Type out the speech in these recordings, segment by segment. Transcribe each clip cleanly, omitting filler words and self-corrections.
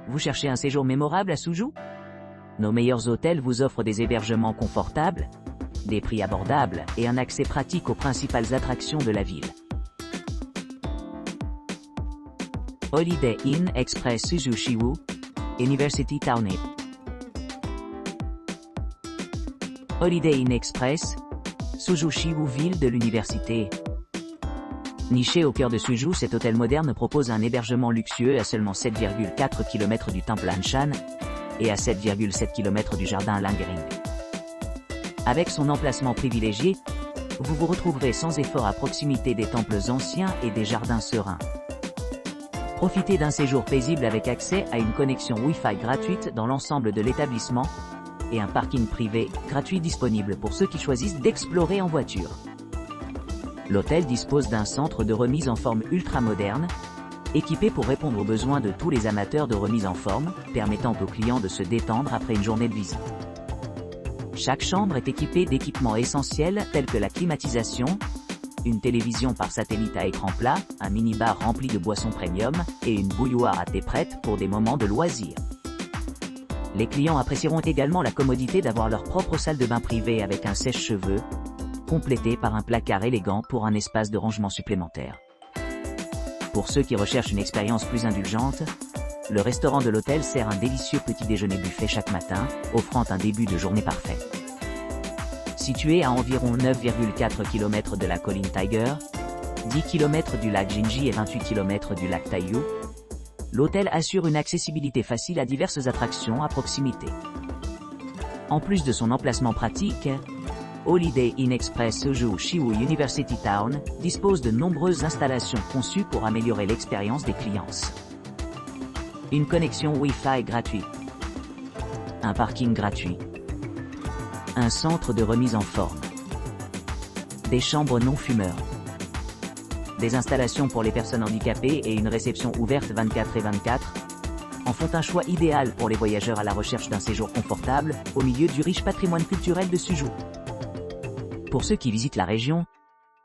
Vous cherchez un séjour mémorable à Suju? Nos meilleurs hôtels vous offrent des hébergements confortables, des prix abordables et un accès pratique aux principales attractions de la ville. Holiday Inn Express Suju Shiwu, University Town. Holiday Inn Express, Suju Shiwu, ville de l'université. Niché au cœur de Suju, cet hôtel moderne propose un hébergement luxueux à seulement 7,4 km du temple Anshan et à 7,7 km du jardin Langering. Avec son emplacement privilégié, vous vous retrouverez sans effort à proximité des temples anciens et des jardins sereins. Profitez d'un séjour paisible avec accès à une connexion Wi-Fi gratuite dans l'ensemble de l'établissement et un parking privé gratuit disponible pour ceux qui choisissent d'explorer en voiture. L'hôtel dispose d'un centre de remise en forme ultra-moderne, équipé pour répondre aux besoins de tous les amateurs de remise en forme, permettant aux clients de se détendre après une journée de visite. Chaque chambre est équipée d'équipements essentiels tels que la climatisation, une télévision par satellite à écran plat, un mini-bar rempli de boissons premium et une bouilloire à thé prête pour des moments de loisirs. Les clients apprécieront également la commodité d'avoir leur propre salle de bain privée avec un sèche-cheveux, complété par un placard élégant pour un espace de rangement supplémentaire. Pour ceux qui recherchent une expérience plus indulgente, le restaurant de l'hôtel sert un délicieux petit déjeuner buffet chaque matin, offrant un début de journée parfait. Situé à environ 9,4 km de la colline Tiger, 10 km du lac Jinji et 28 km du lac Taiyu, l'hôtel assure une accessibilité facile à diverses attractions à proximité. En plus de son emplacement pratique, Holiday Inn Express Suju Shiwu University Town dispose de nombreuses installations conçues pour améliorer l'expérience des clients. Une connexion Wi-Fi gratuite, un parking gratuit, un centre de remise en forme, des chambres non-fumeurs, des installations pour les personnes handicapées et une réception ouverte 24/24 en font un choix idéal pour les voyageurs à la recherche d'un séjour confortable au milieu du riche patrimoine culturel de Suju. Pour ceux qui visitent la région,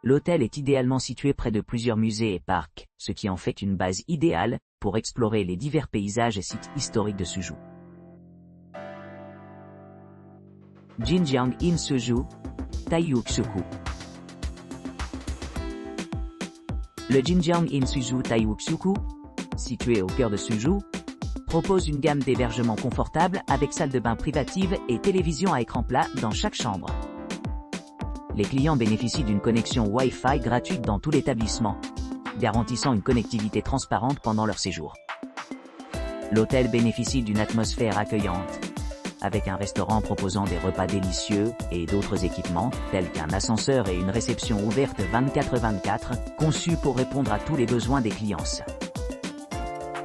l'hôtel est idéalement situé près de plusieurs musées et parcs, ce qui en fait une base idéale pour explorer les divers paysages et sites historiques de Suju. Jinjiang Inn Suju, Taiyukshuku. Le Jinjiang Inn Suju Taiyukshuku, situé au cœur de Suju, propose une gamme d'hébergements confortables avec salle de bain privative et télévision à écran plat dans chaque chambre. Les clients bénéficient d'une connexion Wi-Fi gratuite dans tout l'établissement, garantissant une connectivité transparente pendant leur séjour. L'hôtel bénéficie d'une atmosphère accueillante, avec un restaurant proposant des repas délicieux et d'autres équipements, tels qu'un ascenseur et une réception ouverte 24/24, conçus pour répondre à tous les besoins des clients.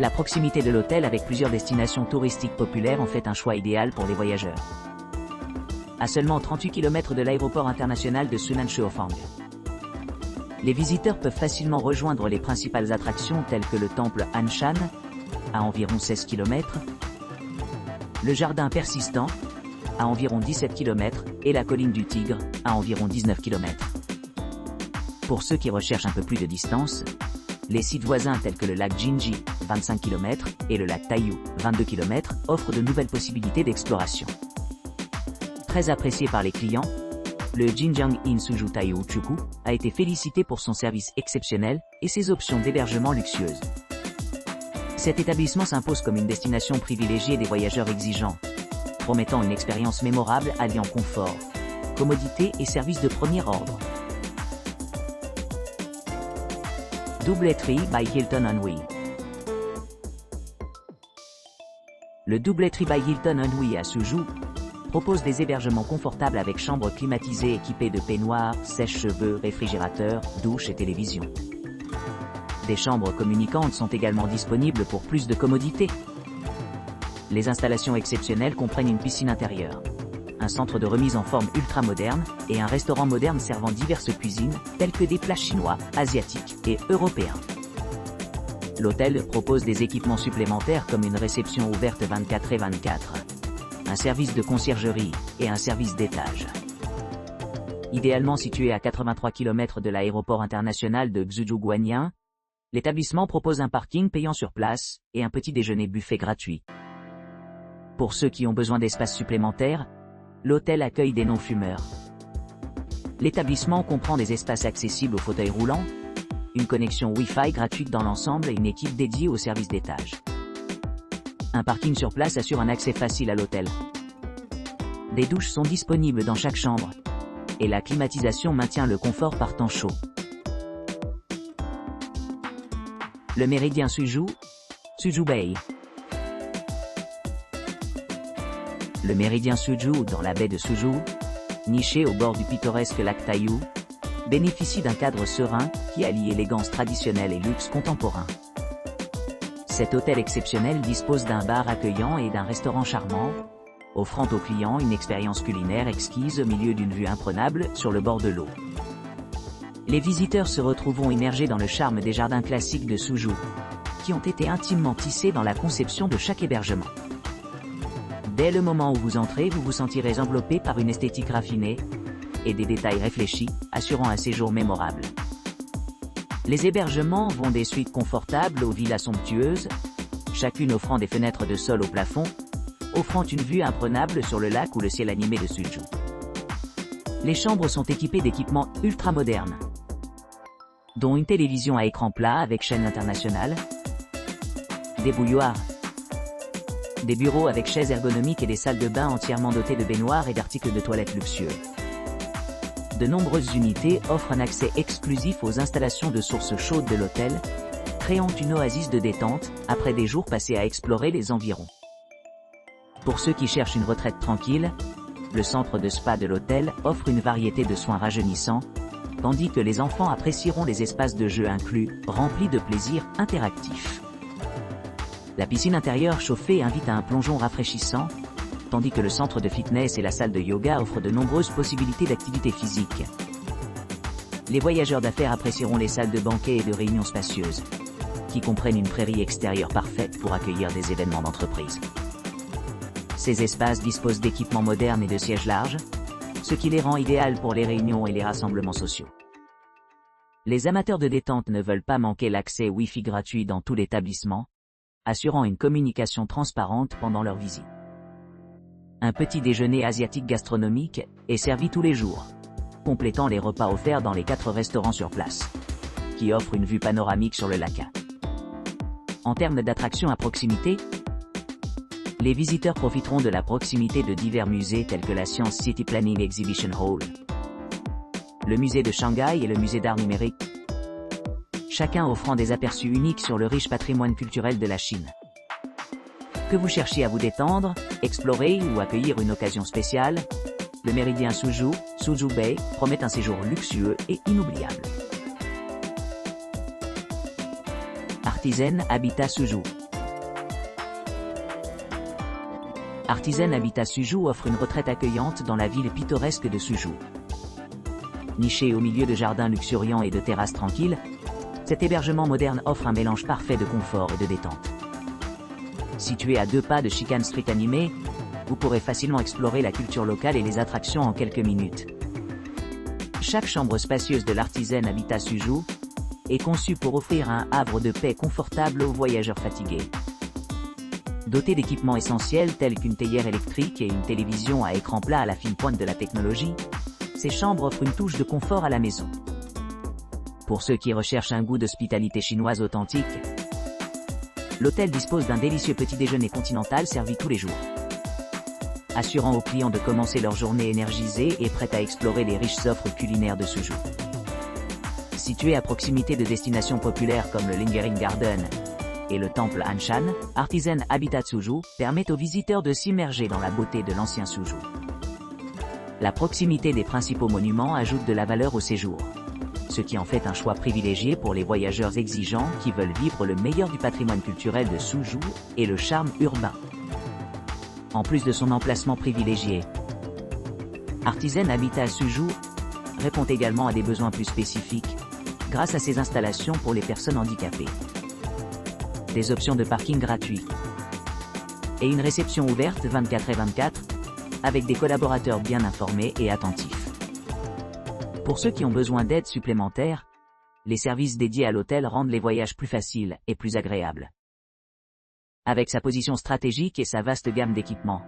La proximité de l'hôtel avec plusieurs destinations touristiques populaires en fait un choix idéal pour les voyageurs. À seulement 38 km de l'aéroport international de Sunan-Chuofang, les visiteurs peuvent facilement rejoindre les principales attractions telles que le temple Anshan, à environ 16 km, le jardin persistant, à environ 17 km, et la colline du Tigre, à environ 19 km. Pour ceux qui recherchent un peu plus de distance, les sites voisins tels que le lac Jinji, 25 km, et le lac Taiyu, 22 km, offrent de nouvelles possibilités d'exploration. Très apprécié par les clients, le Jinjiang Inn Suju Taiyukshuku a été félicité pour son service exceptionnel et ses options d'hébergement luxueuses. Cet établissement s'impose comme une destination privilégiée des voyageurs exigeants, promettant une expérience mémorable alliant confort, commodité et service de premier ordre. Doubletree by Hilton Anhui. Le Doubletree by Hilton Anhui à Suju propose des hébergements confortables avec chambres climatisées équipées de peignoirs, sèche-cheveux, réfrigérateurs, douches et télévision. Des chambres communicantes sont également disponibles pour plus de commodité. Les installations exceptionnelles comprennent une piscine intérieure, un centre de remise en forme ultra moderne et un restaurant moderne servant diverses cuisines, telles que des plats chinois, asiatiques et européens. L'hôtel propose des équipements supplémentaires comme une réception ouverte 24/24, un service de conciergerie et un service d'étage. Idéalement situé à 83 km de l'aéroport international de Xuzhou-Guanyin, L'établissement propose un parking payant sur place et un petit déjeuner buffet gratuit. Pour ceux qui ont besoin d'espace supplémentaires, l'hôtel accueille des non-fumeurs. L'établissement comprend des espaces accessibles aux fauteuils roulants, une connexion Wi-Fi gratuite dans l'ensemble et une équipe dédiée au service d'étage. Un parking sur place assure un accès facile à l'hôtel. Des douches sont disponibles dans chaque chambre, et la climatisation maintient le confort par temps chaud. Le méridien Suju, Suju Bay. Le méridien Suju dans la baie de Suju, niché au bord du pittoresque lac Taiyu, bénéficie d'un cadre serein qui allie élégance traditionnelle et luxe contemporain. Cet hôtel exceptionnel dispose d'un bar accueillant et d'un restaurant charmant, offrant aux clients une expérience culinaire exquise au milieu d'une vue imprenable sur le bord de l'eau. Les visiteurs se retrouveront immergés dans le charme des jardins classiques de Suju, qui ont été intimement tissés dans la conception de chaque hébergement. Dès le moment où vous entrez, vous vous sentirez enveloppé par une esthétique raffinée et des détails réfléchis, assurant un séjour mémorable. Les hébergements vont des suites confortables aux villas somptueuses, chacune offrant des fenêtres de sol au plafond, offrant une vue imprenable sur le lac ou le ciel animé de Suju. Les chambres sont équipées d'équipements ultra-modernes, dont une télévision à écran plat avec chaîne internationale, des bouilloires, des bureaux avec chaises ergonomiques et des salles de bain entièrement dotées de baignoires et d'articles de toilette luxueux. De nombreuses unités offrent un accès exclusif aux installations de sources chaudes de l'hôtel, créant une oasis de détente après des jours passés à explorer les environs. Pour ceux qui cherchent une retraite tranquille, le centre de spa de l'hôtel offre une variété de soins rajeunissants, tandis que les enfants apprécieront les espaces de jeu inclus, remplis de plaisirs interactifs. La piscine intérieure chauffée invite à un plongeon rafraîchissant, tandis que le centre de fitness et la salle de yoga offrent de nombreuses possibilités d'activité physique. Les voyageurs d'affaires apprécieront les salles de banquet et de réunions spacieuses, qui comprennent une prairie extérieure parfaite pour accueillir des événements d'entreprise. Ces espaces disposent d'équipements modernes et de sièges larges, ce qui les rend idéaux pour les réunions et les rassemblements sociaux. Les amateurs de détente ne veulent pas manquer l'accès Wi-Fi gratuit dans tout l'établissement, assurant une communication transparente pendant leur visite. Un petit déjeuner asiatique gastronomique est servi tous les jours, complétant les repas offerts dans les 4 restaurants sur place, qui offrent une vue panoramique sur le lac. En termes d'attractions à proximité, les visiteurs profiteront de la proximité de divers musées tels que la Science City Planning Exhibition Hall, le musée de Shanghai et le musée d'art numérique, chacun offrant des aperçus uniques sur le riche patrimoine culturel de la Chine. Que vous cherchiez à vous détendre, explorer ou accueillir une occasion spéciale, le méridien Suju, Suju Bay, promet un séjour luxueux et inoubliable. Artizen Habitat Suju. Artizen Habitat Suju offre une retraite accueillante dans la ville pittoresque de Suju. Niché au milieu de jardins luxuriants et de terrasses tranquilles, cet hébergement moderne offre un mélange parfait de confort et de détente. Situé à 2 pas de Chikan Street animé, vous pourrez facilement explorer la culture locale et les attractions en quelques minutes. Chaque chambre spacieuse de l'Artizen Habitat Suju est conçue pour offrir un havre de paix confortable aux voyageurs fatigués. Dotée d'équipements essentiels tels qu'une théière électrique et une télévision à écran plat à la fine pointe de la technologie, ces chambres offrent une touche de confort à la maison. Pour ceux qui recherchent un goût d'hospitalité chinoise authentique, l'hôtel dispose d'un délicieux petit déjeuner continental servi tous les jours, assurant aux clients de commencer leur journée énergisée et prête à explorer les riches offres culinaires de Suju. Situé à proximité de destinations populaires comme le Lingering Garden et le temple Anshan, Artizen Habitat Suju permet aux visiteurs de s'immerger dans la beauté de l'ancien Suju. La proximité des principaux monuments ajoute de la valeur au séjour, ce qui en fait un choix privilégié pour les voyageurs exigeants qui veulent vivre le meilleur du patrimoine culturel de Suju et le charme urbain. En plus de son emplacement privilégié, Artizen Habitat Suju répond également à des besoins plus spécifiques, grâce à ses installations pour les personnes handicapées, des options de parking gratuits et une réception ouverte 24/24, avec des collaborateurs bien informés et attentifs. Pour ceux qui ont besoin d'aide supplémentaire, les services dédiés à l'hôtel rendent les voyages plus faciles et plus agréables. Avec sa position stratégique et sa vaste gamme d'équipements,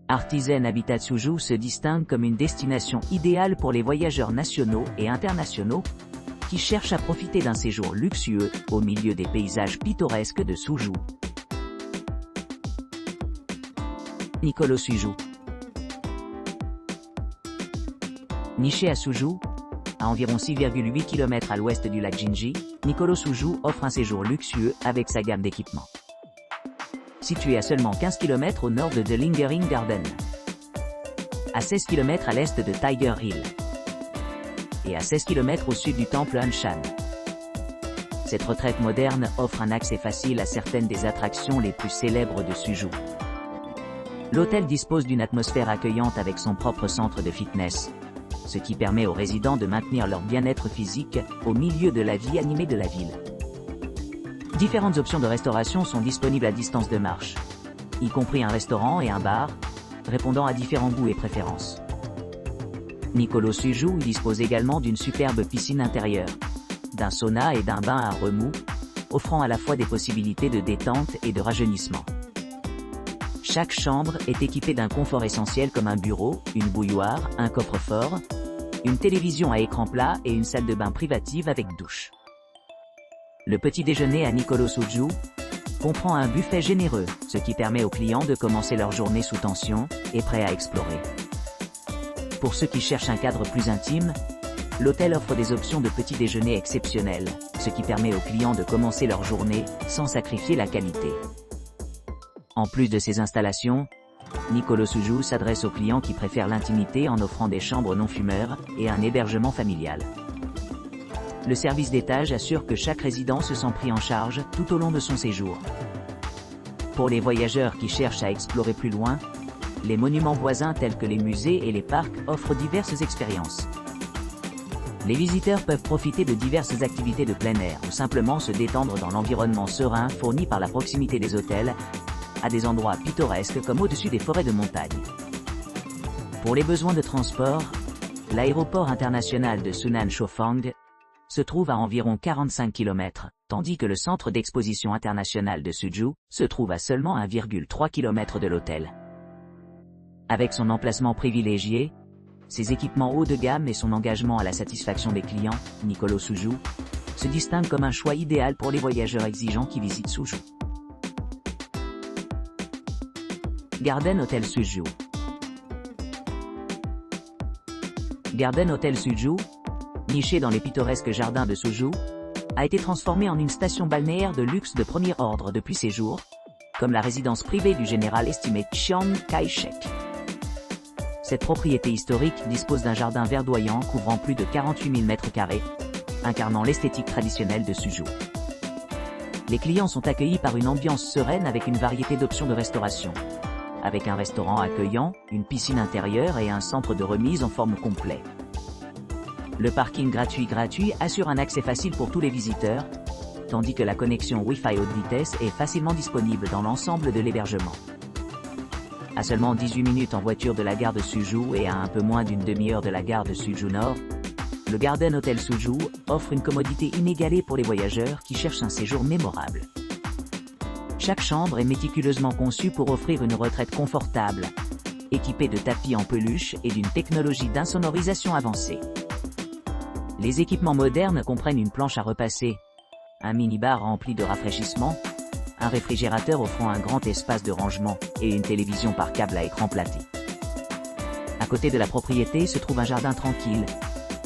Artisan Habitat Suju se distingue comme une destination idéale pour les voyageurs nationaux et internationaux qui cherchent à profiter d'un séjour luxueux au milieu des paysages pittoresques de Suju. Nicolo Suju. Niché à Suju, à environ 6,8 km à l'ouest du lac Jinji, Nicolo Suju offre un séjour luxueux avec sa gamme d'équipements. Situé à seulement 15 km au nord de The Lingering Garden, à 16 km à l'est de Tiger Hill, et à 16 km au sud du temple Anshan. Cette retraite moderne offre un accès facile à certaines des attractions les plus célèbres de Suju. L'hôtel dispose d'une atmosphère accueillante avec son propre centre de fitness, ce qui permet aux résidents de maintenir leur bien-être physique au milieu de la vie animée de la ville. Différentes options de restauration sont disponibles à distance de marche, y compris un restaurant et un bar, répondant à différents goûts et préférences. Nicolo Suju dispose également d'une superbe piscine intérieure, d'un sauna et d'un bain à remous, offrant à la fois des possibilités de détente et de rajeunissement. Chaque chambre est équipée d'un confort essentiel comme un bureau, une bouilloire, un coffre-fort, une télévision à écran plat et une salle de bain privative avec douche. Le petit déjeuner à Nicolo Suju comprend un buffet généreux, ce qui permet aux clients de commencer leur journée sous tension et prêts à explorer. Pour ceux qui cherchent un cadre plus intime, l'hôtel offre des options de petit déjeuner exceptionnelles, ce qui permet aux clients de commencer leur journée sans sacrifier la qualité. En plus de ces installations, Nicolo Suju s'adresse aux clients qui préfèrent l'intimité en offrant des chambres non-fumeurs et un hébergement familial. Le service d'étage assure que chaque résident se sent pris en charge tout au long de son séjour. Pour les voyageurs qui cherchent à explorer plus loin, les monuments voisins tels que les musées et les parcs offrent diverses expériences. Les visiteurs peuvent profiter de diverses activités de plein air ou simplement se détendre dans l'environnement serein fourni par la proximité des hôtels, à des endroits pittoresques comme au-dessus des forêts de montagne. Pour les besoins de transport, l'aéroport international de Sunan Chofang se trouve à environ 45 km, tandis que le centre d'exposition international de Suju se trouve à seulement 1,3 km de l'hôtel. Avec son emplacement privilégié, ses équipements haut de gamme et son engagement à la satisfaction des clients, Nicolo Suju se distingue comme un choix idéal pour les voyageurs exigeants qui visitent Suju. Garden Hotel Suju. Garden Hotel Suju, niché dans les pittoresques jardins de Suju, a été transformé en une station balnéaire de luxe de premier ordre depuis ses jours, comme la résidence privée du général estimé Chiang Kai-shek. Cette propriété historique dispose d'un jardin verdoyant couvrant plus de 48 000 m², incarnant l'esthétique traditionnelle de Suju. Les clients sont accueillis par une ambiance sereine avec une variété d'options de restauration, avec un restaurant accueillant, une piscine intérieure et un centre de remise en forme complet. Le parking gratuit assure un accès facile pour tous les visiteurs, tandis que la connexion Wi-Fi haute vitesse est facilement disponible dans l'ensemble de l'hébergement. À seulement 18 minutes en voiture de la gare de Suju et à un peu moins d'une demi-heure de la gare de Suju Nord, le Garden Hotel Suju offre une commodité inégalée pour les voyageurs qui cherchent un séjour mémorable. Chaque chambre est méticuleusement conçue pour offrir une retraite confortable, équipée de tapis en peluche et d'une technologie d'insonorisation avancée. Les équipements modernes comprennent une planche à repasser, un minibar rempli de rafraîchissement, un réfrigérateur offrant un grand espace de rangement et une télévision par câble à écran platé. À côté de la propriété se trouve un jardin tranquille,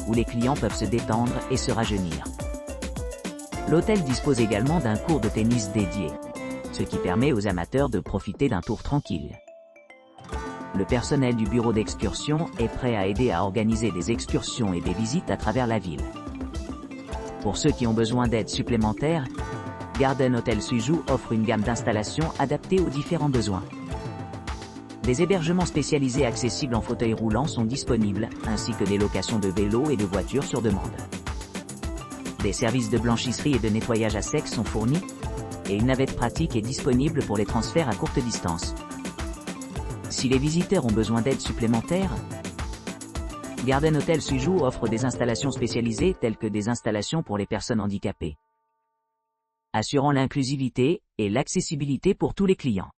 où les clients peuvent se détendre et se rajeunir. L'hôtel dispose également d'un court de tennis dédié, ce qui permet aux amateurs de profiter d'un tour tranquille. Le personnel du bureau d'excursion est prêt à aider à organiser des excursions et des visites à travers la ville. Pour ceux qui ont besoin d'aide supplémentaire, Garden Hotel Suju offre une gamme d'installations adaptées aux différents besoins. Des hébergements spécialisés accessibles en fauteuil roulant sont disponibles, ainsi que des locations de vélos et de voitures sur demande. Des services de blanchisserie et de nettoyage à sec sont fournis, et une navette pratique est disponible pour les transferts à courte distance. Si les visiteurs ont besoin d'aide supplémentaire, Garden Hotel Suzhou offre des installations spécialisées telles que des installations pour les personnes handicapées, assurant l'inclusivité et l'accessibilité pour tous les clients.